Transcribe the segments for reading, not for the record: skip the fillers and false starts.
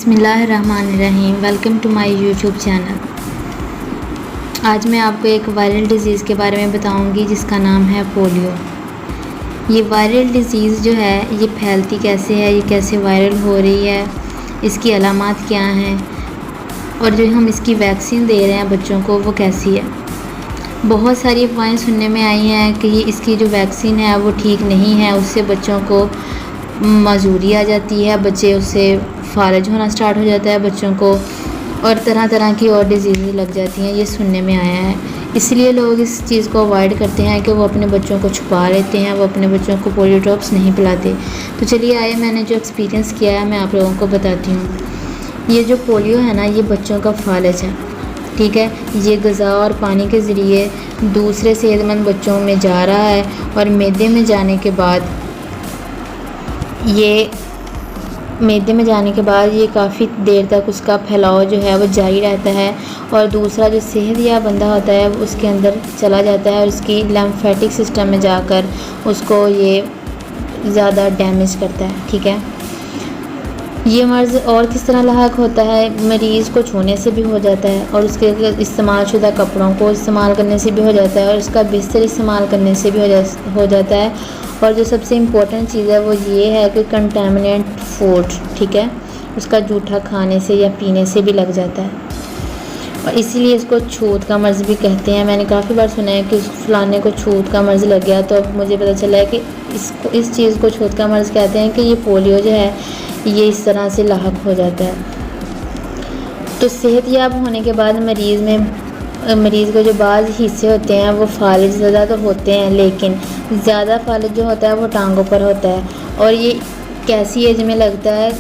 बिस्मिल्लाहिर्रहमानिर्रहीम। Welcome to my YouTube channel. आज मैं आपको एक वायरल डिज़ीज़ के बारे में बताऊंगी जिसका नाम है पोलियो। ये वायरल डिज़ीज़ जो है ये फैलती कैसे है, ये कैसे वायरल हो रही है, इसकी अलामात क्या हैं और जो हम इसकी वैक्सीन दे रहे हैं बच्चों को वो कैसी है। बहुत सारी अफवाहें सुनने में आई हैं कि इसकी जो वैक्सीन है वो ठीक नहीं है, उससे बच्चों को माजूरी आ जाती है, बच्चे उससे फालज होना स्टार्ट हो जाता है बच्चों को, और तरह तरह की और डिजीज़ लग जाती हैं, ये सुनने में आया है। इसलिए लोग इस चीज़ को अवॉइड करते हैं कि वो अपने बच्चों को छुपा लेते हैं, वो अपने बच्चों को पोलियो ड्रॉप्स नहीं पिलाते। तो चलिए आए, मैंने जो एक्सपीरियंस किया है मैं आप लोगों को बताती हूँ। ये जो पोलियो है ना, ये बच्चों का फालज है, ठीक है। ये ग़िज़ा और पानी के ज़रिए दूसरे सेहतमंद बच्चों में जा रहा है और मैदे में जाने के बाद ये काफ़ी देर तक उसका फैलाव जो है वो जारी रहता है और दूसरा जो सेहतयाब बंदा होता है उसके अंदर चला जाता है और उसकी लिम्फेटिक सिस्टम में जाकर उसको ये ज़्यादा डैमेज करता है, ठीक है। ये मर्ज़ और किस तरह लाहक होता है, मरीज़ को छूने से भी हो जाता है और उसके इस्तेमाल शुदा कपड़ों को इस्तेमाल करने से भी हो जाता है और उसका बिस्तर इस्तेमाल करने से भी हो जाता है। और जो सबसे इम्पोर्टेंट चीज़ है वो ये है कि कंटामिनेंट फूड, ठीक है, उसका जूठा खाने से या पीने से भी लग जाता है और इसीलिए इसको छूत का मर्ज़ भी कहते हैं। मैंने काफ़ी बार सुना है कि फलाने को छूत का मर्ज़ लग गया, तो अब मुझे पता चला है कि इस चीज़ को छूत का मर्ज़ कहते हैं कि ये पोलियो जो है ये इस तरह से लाहक हो जाता है। तो सेहतयाब होने के बाद मरीज़ को जो बाज़ हिस्से होते हैं वो फालिज ज़्यादा तो होते हैं, लेकिन ज़्यादा फालिज जो होता है वो टांगों पर होता है। और ये कैसी एज में लगता है,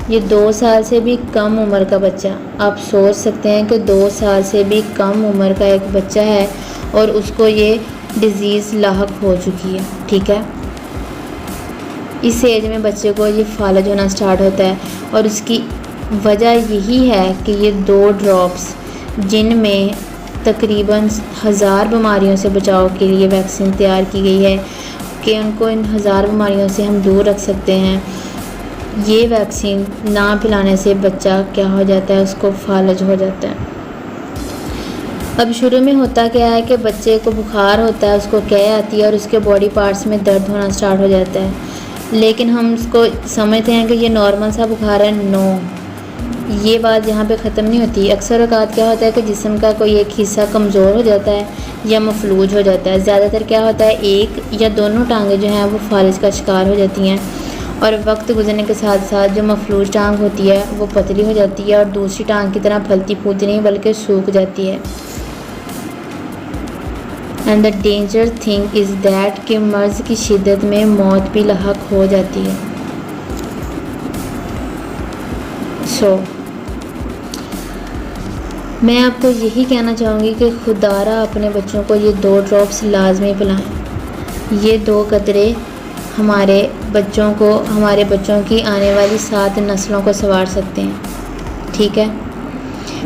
ये 2 साल से भी कम उम्र का बच्चा, आप सोच सकते हैं कि 2 साल से भी कम उम्र का एक बच्चा है और उसको ये डिज़ीज़ लाहक हो चुकी है, ठीक है। इस एज में बच्चे को ये फालज होना स्टार्ट होता है और उसकी वजह यही है कि ये 2 ड्रॉप्स जिनमें तकरीबन 1000 बीमारियों से बचाव के लिए वैक्सीन तैयार की गई है कि उनको इन 1000 बीमारियों से हम दूर रख सकते हैं। ये वैक्सीन ना पिलाने से बच्चा क्या हो जाता है, उसको फालज हो जाता है। अब शुरू में होता क्या है कि बच्चे को बुखार होता है, उसको कै आती है और उसके बॉडी पार्ट्स में दर्द होना स्टार्ट हो जाता है, लेकिन हम उसको समझते हैं कि ये नॉर्मल सा बुखार है। नो, ये बात यहाँ पे ख़त्म नहीं होती। अक्सर औक़ात क्या होता है कि जिस्म का कोई एक हिस्सा कमज़ोर हो जाता है या मफलूज हो जाता है। ज़्यादातर क्या होता है, एक या दोनों टांगें जो हैं वो फालिज का शिकार हो जाती हैं और वक्त गुजरने के साथ साथ जो मफलूज टांग होती है वो पतली हो जाती है और दूसरी टांग की तरह फलती फूलती नहीं बल्कि सूख जाती है। And the danger thing is that कि मर्ज़ की शिद्दत में मौत भी लाहक हो जाती है। मैं आपको यही कहना चाहूँगी कि खुदारा अपने बच्चों को ये 2 ड्रॉप्स लाजमी पिलाएं। ये 2 कतरे हमारे बच्चों की आने वाली 7 नस्लों को संवार सकते हैं, ठीक है।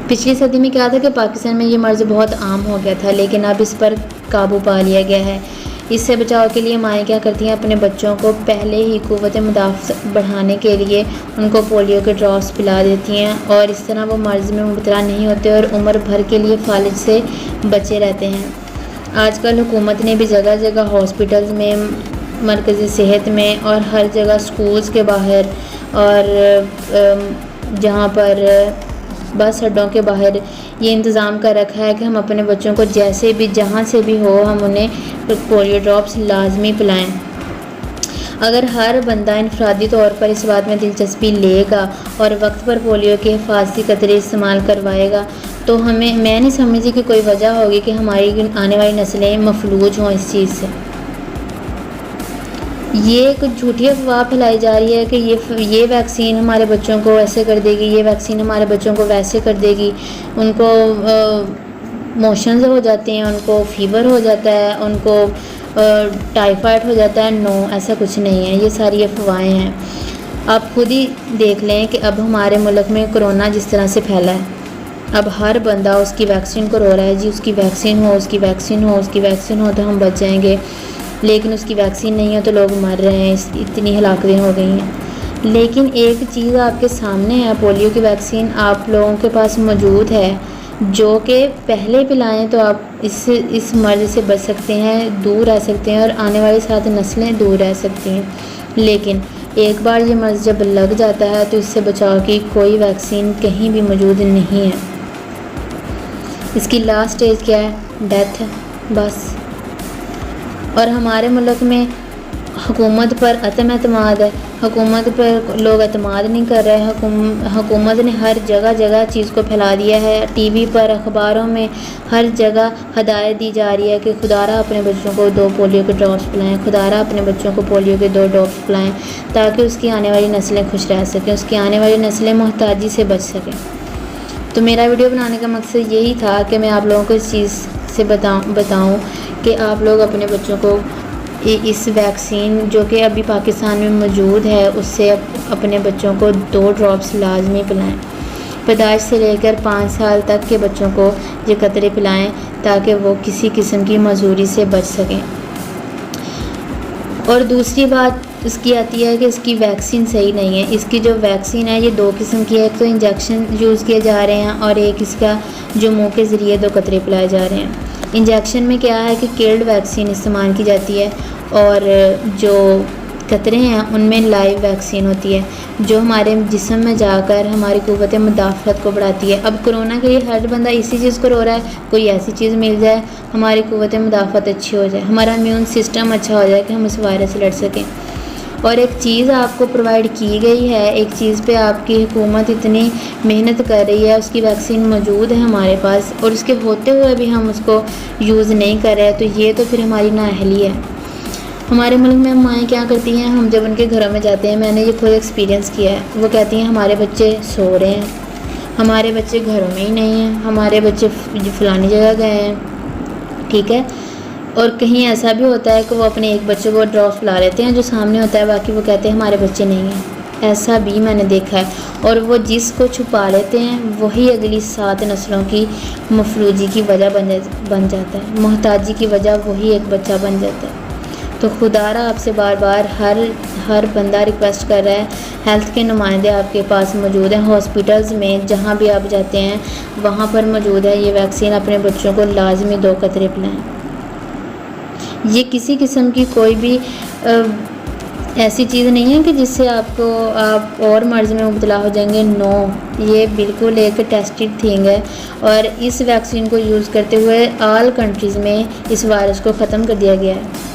पिछली सदी में क्या था कि पाकिस्तान में ये मर्ज़ बहुत आम हो गया था, लेकिन अब इस पर काबू पा लिया गया है। इससे बचाव के लिए माएँ क्या करती हैं, अपने बच्चों को पहले ही क़ुव्वत मुदाफ़अत बढ़ाने के लिए उनको पोलियो के ड्रॉप्स पिला देती हैं और इस तरह वो मर्ज़ में मुब्तला नहीं होते और उम्र भर के लिए फालिज से बचे रहते हैं। आजकल हुकूमत ने भी जगह जगह हॉस्पिटल्स में, मरकज़ी सेहत में और हर जगह स्कूल्स के बाहर और जहाँ पर बस अड्डों के बाहर ये इंतज़ाम कर रखा है कि हम अपने बच्चों को जैसे भी जहाँ से भी हो हम उन्हें पोलियो ड्रॉप्स लाजमी पिलाएं। अगर हर बंदा इनफरादी तौर पर इस बात में दिलचस्पी लेगा और वक्त पर पोलियो के हिफाजती कतरे इस्तेमाल करवाएगा तो मैं नहीं समझती कि कोई वजह होगी कि हमारी आने वाली नस्लें मफलूज हों इस चीज़ से। ये कुछ झूठी अफवाह फैलाई जा रही है कि ये वैक्सीन हमारे बच्चों को ऐसे कर देगी, ये वैक्सीन हमारे बच्चों को वैसे कर देगी, उनको मोशंस हो जाते हैं, उनको फ़ीवर हो जाता है, उनको टाइफाइड हो जाता है। नो, ऐसा कुछ नहीं है, ये सारी अफवाहें हैं। आप खुद ही देख लें कि अब हमारे मुल्क में कोरोना जिस तरह से फैला है, अब हर बंदा उसकी वैक्सीन को रो रहा है, जी उसकी वैक्सीन हो, उसकी वैक्सीन हो, उसकी वैक्सीन हो तो हम बच जाएंगे, लेकिन उसकी वैक्सीन नहीं हो तो लोग मर रहे हैं, इतनी हलाकतें हो गई हैं। लेकिन एक चीज़ आपके सामने है, पोलियो की वैक्सीन आप लोगों के पास मौजूद है, जो कि पहले पिलाएं तो आप इस मर्ज़ से बच सकते हैं, दूर रह सकते हैं और आने वाली 7 नस्लें दूर रह सकती हैं। लेकिन एक बार ये मर्ज़ जब लग जाता है तो इससे बचाव की कोई वैक्सीन कहीं भी मौजूद नहीं है। इसकी लास्ट स्टेज क्या है? डेथ है बस। और हमारे मुल्क में हुकूमत पर अदम एतमाद है, हुकूमत पर लोग एतमाद नहीं कर रहे हैं। हुकूमत ने हर जगह चीज़ को फैला दिया है, टीवी पर, अखबारों में, हर जगह हदायत दी जा रही है कि खुदारा अपने बच्चों को 2 पोलियो के ड्रॉप्स पिलाएं, खुदारा अपने बच्चों को पोलियो के 2 ड्रॉप्स पिलाएं, ताकि उसकी आने वाली नस्लें खुश रह सकें, उसकी आने वाली नस्लें मोहताजी से बच सकें। तो मेरा वीडियो बनाने का मकसद यही था कि मैं आप लोगों को इस चीज़ से बताऊं कि आप लोग अपने बच्चों को इस वैक्सीन जो कि अभी पाकिस्तान में मौजूद है उससे अपने बच्चों को 2 ड्रॉप्स लाजमी पिलाएं। पैदाइश से लेकर 5 साल तक के बच्चों को ये कतरे पिलाएं ताकि वो किसी किस्म की मजबूरी से बच सकें। और दूसरी बात इसकी आती है कि इसकी वैक्सीन सही नहीं है। इसकी जो वैक्सीन है ये 2 किस्म की है, एक तो इंजेक्शन यूज़ किए जा रहे हैं और एक इसका जो मुंह के ज़रिए 2 कतरे पिलाए जा रहे हैं। इंजेक्शन में क्या है कि किल्ड वैक्सीन इस्तेमाल की जाती है और जो कतरे हैं उनमें लाइव वैक्सीन होती है जो हमारे जिस्म में जाकर हमारी क़ुव्वत मुदाफ़त को बढ़ाती है। अब कोरोना के लिए हर बंदा इसी चीज़ को रो रहा है, कोई ऐसी चीज़ मिल जाए हमारी क़ुव्वत मुदाफ़त अच्छी हो जाए, हमारा इम्यून सिस्टम अच्छा हो जाए कि हम उस वायरस से लड़ सकें। और एक चीज़ आपको प्रोवाइड की गई है, एक चीज़ पे आपकी हुकूमत इतनी मेहनत कर रही है, उसकी वैक्सीन मौजूद है हमारे पास और उसके होते हुए भी हम उसको यूज़ नहीं कर रहे, तो ये तो फिर हमारी नाअहली है। हमारे मुल्क में माएँ क्या करती हैं, हम जब उनके घरों में जाते हैं, मैंने ये खुद एक्सपीरियंस किया है, वो कहती हैं हमारे बच्चे सो रहे हैं, हमारे बच्चे घरों में ही नहीं हैं, हमारे बच्चे फ़लानी जगह गए हैं, ठीक है। और कहीं ऐसा भी होता है कि वो अपने एक बच्चे को ड्रॉप्स ला लेते हैं जो सामने होता है, बाकी वो कहते हैं हमारे बच्चे नहीं हैं। ऐसा भी मैंने देखा है। और वो जिसको छुपा लेते हैं वही अगली 7 नस्लों की मफलूजी की वजह बन जाता है, मोहताजी की वजह वही एक बच्चा बन जाता है। तो खुदारा आपसे बार बार हर बंदा रिक्वेस्ट कर रहा है, हेल्थ के नुमाइंदे आपके पास मौजूद हैं, हॉस्पिटल्स में जहाँ भी आप जाते हैं वहाँ पर मौजूद है ये वैक्सीन, अपने बच्चों को लाजमी 2 कतरे पिलाएं। ये किसी किस्म की कोई भी ऐसी चीज़ नहीं है कि जिससे आप और मर्ज़ में मुब्तला हो जाएंगे, नो, ये बिल्कुल एक टेस्टेड थिंग है। और इस वैक्सीन को यूज़ करते हुए ऑल कंट्रीज़ में इस वायरस को ख़त्म कर दिया गया है।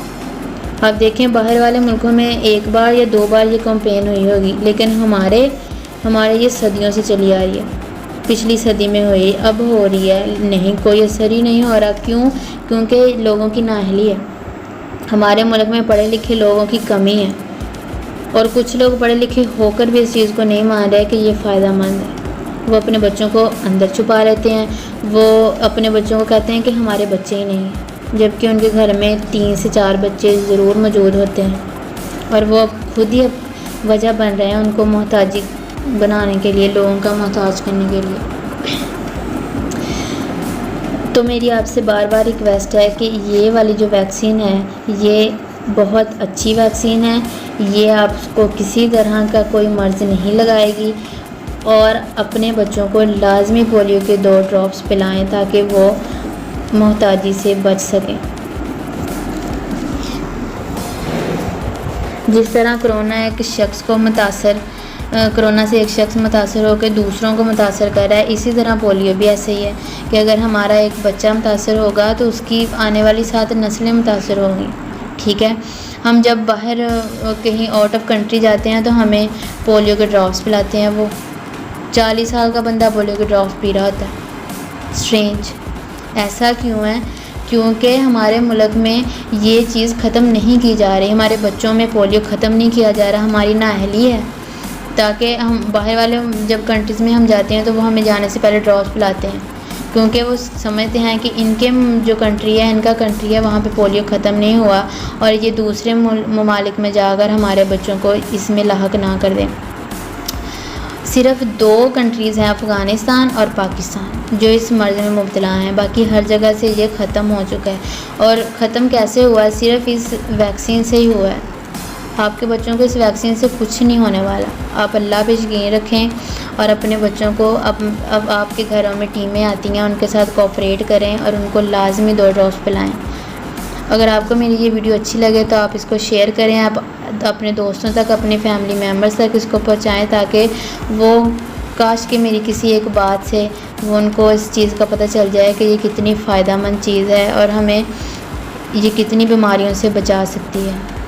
आप देखें बाहर वाले मुल्कों में 1 बार या 2 बार ये कैंपेन हुई होगी, लेकिन हमारे ये सदियों से चली आ रही है। पिछली सदी में हुई, अब हो रही है, नहीं कोई असर ही नहीं हो रहा। क्यों? क्योंकि लोगों की नाअहली है। हमारे मुल्क में पढ़े लिखे लोगों की कमी है और कुछ लोग पढ़े लिखे होकर भी इस चीज़ को नहीं मान रहे कि ये फ़ायदेमंद है। वो अपने बच्चों को अंदर छुपा लेते हैं, वो अपने बच्चों को कहते हैं कि हमारे बच्चे ही नहीं हैं, जबकि उनके घर में 3 से 4 बच्चे ज़रूर मौजूद होते हैं और वो खुद ही वजह बन रहे हैं उनको मोहताजी बनाने के लिए, लोगों का मोहताज करने के लिए। तो मेरी आपसे बार बार रिक्वेस्ट है कि ये वाली जो वैक्सीन है ये बहुत अच्छी वैक्सीन है, ये आपको किसी तरह का कोई मर्ज़ नहीं लगाएगी और अपने बच्चों को लाजमी पोलियो के 2 ड्रॉप्स पिलाएं ताकि वो मोहताजी से बच सकें। जिस तरह कोरोना से एक शख्स मुतासर होकर दूसरों को मुतासर कर रहा है, इसी तरह पोलियो भी ऐसे ही है कि अगर हमारा एक बच्चा मुतासर होगा तो उसकी आने वाली 7 नस्लें मुतासर होंगी, ठीक है। हम जब बाहर कहीं आउट ऑफ कंट्री जाते हैं तो हमें पोलियो के ड्रॉप्स पिलाते हैं, वो 40 साल का बंदा पोलियो के ड्रॉप्स पी रहा होता है। स्ट्रेंज, ऐसा क्यों है? क्योंकि हमारे मुल्क में ये चीज़ ख़त्म नहीं की जा रही, हमारे बच्चों में पोलियो ख़त्म नहीं किया जा रहा, हमारी नाअहली है। ताकि हम बाहर वाले जब कंट्रीज़ में हम जाते हैं तो वो हमें जाने से पहले ड्रॉप्स पिलाते हैं, क्योंकि वो समझते हैं कि इनके जो कंट्री है, इनका कंट्री है, वहाँ पे पोलियो ख़त्म नहीं हुआ और ये दूसरे ममालिक में जाकर हमारे बच्चों को इसमें लाहक ना कर दें। सिर्फ 2 कंट्रीज़ हैं, अफ़गानिस्तान और पाकिस्तान, जो इस मर्ज़ में मुब्तला हैं, बाकी हर जगह से ये ख़त्म हो चुका है। और ख़त्म कैसे हुआ है? सिर्फ इस वैक्सीन से ही हुआ है। आपके बच्चों को इस वैक्सीन से कुछ नहीं होने वाला। आप अल्लाह पे यकीन रखें और अपने बच्चों को अब आपके घरों में टीमें आती हैं, उनके साथ कोऑपरेट करें और उनको लाजमी 2 डोज पिलाएं। अगर आपको मेरी ये वीडियो अच्छी लगे तो आप इसको शेयर करें, आप अपने दोस्तों तक, अपने फैमिली मेम्बर्स तक इसको पहुँचाएँ, ताकि वो काश कि मेरी किसी एक बात से वो उनको इस चीज़ का पता चल जाए कि ये कितनी फ़ायदेमंद चीज़ है और हमें ये कितनी बीमारियों से बचा सकती है।